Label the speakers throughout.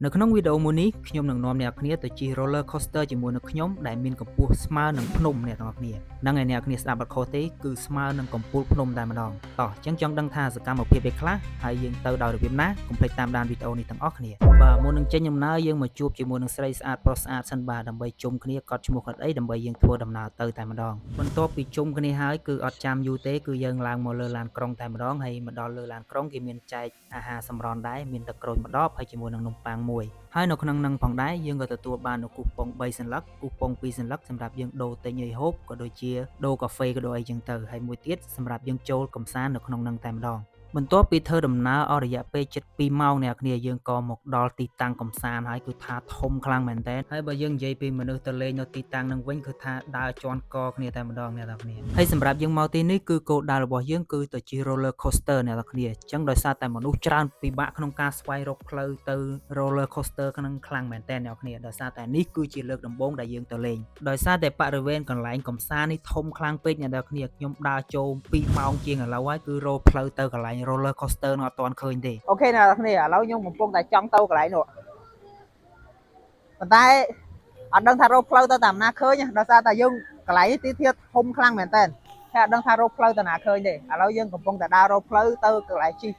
Speaker 1: នៅក្នុងវីដេអូមួយនេះខ្ញុំនឹងនាំអ្នកគ្នាទៅជិះ roller coaster ជាមួយនឹងខ្ញុំដែលមានកម្ពស់ស្មើនឹងភ្នំអ្នកទាំងអស់គ្នានឹងឲ្យអ្នកគ្នាស្ដាប់អត់ខុសទេគឺស្មើនឹងកំពូលភ្នំតែម្ដងតោះអញ្ចឹងចង់ដឹងថាសកម្មភាពឯខ្លះហើយយើងទៅដោយរបៀបណាកុំភ្លេចតាមដានវីដេអូនេះទាំងអស់គ្នាបាទមុននឹងចេញដំណើរយើងមកជួបជាមួយនឹងស្រីស្អាតប្រុសស្អាតសិនបាទដើម្បីជុំគ្នាកត់ឈ្មោះគាត់អីដើម្បីយើងធ្វើដំណើរទៅតែម្ដងបន្ទាប់ពីជុំគ្នាហើយគឺអត់ចាំយូរទេគឺយើងឡើងមកលើឡានក្រុងតែម្ដងហើយមកដល់លើឡានក្រុងគេមានចែកអាហារសម្រន់ដែរមានទឹកក្រូចម្ដបហើយជាមួយនឹងនំប៉័ងមួយហើយនៅក្នុងនឹងផងដែរយើងក៏ទទួលបាននូវគូប៉ុង3សន្លឹកគូប៉ុង2សន្លឹកសម្រាប់យើងដូរទិញអីហូបក៏ដូចជាដូរកាហ្វេក៏ដូចអីចឹងទៅហើយមួយទៀតសម្រាប់យើងចូលកំសាន្តនៅក្នុងនឹងតែម្ដងបន្ទាប់ពីធ្វើដំណើរអស់រយៈពេលជិត2ម៉ោងអ្នកគ្នាយើងក៏មកដល់ទីតាំងកំសាន្តហើយគឺថាធំខ្លាំងមែនតើហើយបើយើងនិយាយពីមនុស្សទៅលេងនៅទីតាំងនឹងវិញគឺថាដើរជាន់កគ្នាតែម្ដងអ្នកទាំងគ្នាហើយសម្រាប់យើងមកទីនេះគឺគោលដៅរបស់យើងគឺទៅជិះ roller coaster អ្នកទាំងគ្នាអញ្ចឹងដោយសារតែមនុស្សច្រើនពិបាកក្នុងការស្វែងរកផ្លូវទៅ roller coaster ក្នុងខ្លាំងមែនតើអ្នកគ្នាដោយសារតែនេះគឺជាលើកដំបូងដែលយើងទៅលេងដោយសារតែបរិវេណកន្លែងកំសាន្តនេះធំខ្លាំងពេកអ្នកទាំងគ្នាខ្ញុំដើរចូល2ម៉ោងជាងឥឡូវហើយគឺរកផ្លូវទៅកន្លែង roller coaster នោះអត់ទាន់ឃើញទេ
Speaker 2: អូខេអ្នកទាំងគ្នាឥឡូវខ្ញុំកំពុងតែចង់ទៅកន្លែងនោះប៉ុន្តែអត់ដឹងថារកផ្លូវទៅតាមណាឃើញដោយសារតែយើងកន្លែងនេះទីធ្លាធំខ្លាំងមែនតើតែអត់ដឹងថារកផ្លូវទៅណាឃើញទេឥឡូវយើងកំពុងតែដើររកផ្លូវទៅកន្លែងជិះ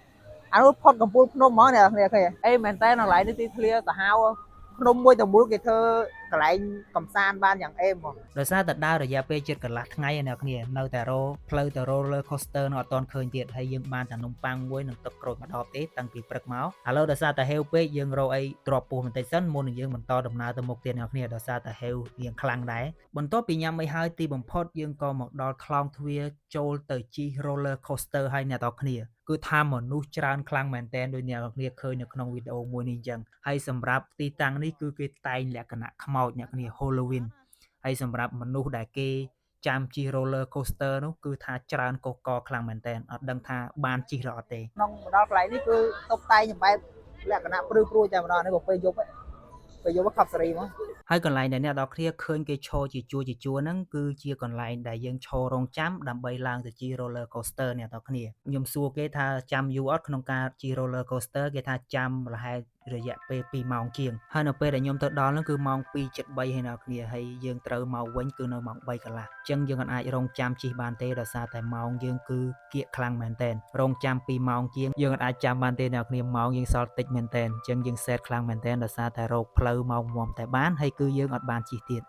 Speaker 2: អានោះផុតកំពូលភ្នំហ្មងអ្នកទាំងគ្នាឃើញអេមែនតើកន្លែងនេះទីធ្លាសាហាវភ្នំមួយតែមួយគេធ្វើកន្លែងកំសាន្តបានយ៉ាងអេមហ្មង
Speaker 1: ដោយសារតែដើររយៈពេលជិតកន្លះថ្ងៃអ្នកគ្នានៅតែរកផ្លូវទៅ roller coaster នោះអត់ទាន់ឃើញទៀតហើយយើងបានតែនំប៉័ងមួយនិងទឹកក្រូចម្ដបទេតាំងពីព្រឹកមកឥឡូវដោយសារតែហេវពេកយើងរកអីទ្របពោះបន្តិចសិនមុននឹងយើងបន្តដំណើរទៅមុខទៀតអ្នកគ្នាដោយសារតែហេវរៀងខ្លាំងដែរបន្ទាប់ពីញ៉ាំអីហើយទីបំផុតយើងក៏មកដល់ថ្លោងទ្វារចូលទៅជិះ roller coaster ហើយអ្នកទាំងគ្នាគឺថាមនុស្សច្រើនខ្លាំងមែនទែនដោយអ្នកនរគ្នាឃើញនៅក្នុងវីដេអូមួយនេះអញ្ចឹងហើយសម្រាប់ទីតាំងនេះគឺគេតែងលក្ខណៈខ្មោចអ្នកគ្នា Halloween ហើយសម្រាប់មនុស្សដែលគេចាំជិះ roller coaster នោះគឺថាច្រើនកុសកខ្លាំងមែនទែនអត់ដឹងថាបានជិះឬអត់ទេ
Speaker 2: ក្នុងមកដល់កន្លែងនេះគឺតុបតែងយ៉ាងបែបលក្ខណៈព្រឺព្រួយតែម្ដងនេះក៏ពេលយប់ខប់សេរីមក
Speaker 1: ហើយកន្លែងដែលអ្នកនរគ្នាឃើញគេឈរជាជួរហ្នឹងគឺជាកន្លែងដែលយើងឈររងចាំដើម្បីឡើងទៅជិះ roller coaster អ្នកនរគ្នាខ្ញុំសួរគេថាចាំយូរអត់ក្នុងការជិះ roller coaster គេថាចាំរហែលរយៈពេល2ម៉ោងជាងហើយនៅពេលដែលខ្ញុំទៅដល់នោះគឺម៉ោង2:73ហើយអ្នកគ្នាហើយយើងត្រូវមកវិញគឺនៅម៉ោង3កន្លះអញ្ចឹងយើងអាចរងចាំជិះបានទេដោយសារតែម៉ោងយើងគឺគៀកខ្លាំងមែនតើរងចាំ2ម៉ោងជាងយើងអាចចាំបានទេអ្នកគ្នាម៉ោងយើងសល់តិចមែនតើអញ្ចឹងយើងសេតខ្លាំងមែនតើដោយសារតែរោគផ្លូវមកមុំតែបានហើយគឺយើងអត់បានជិះទៀត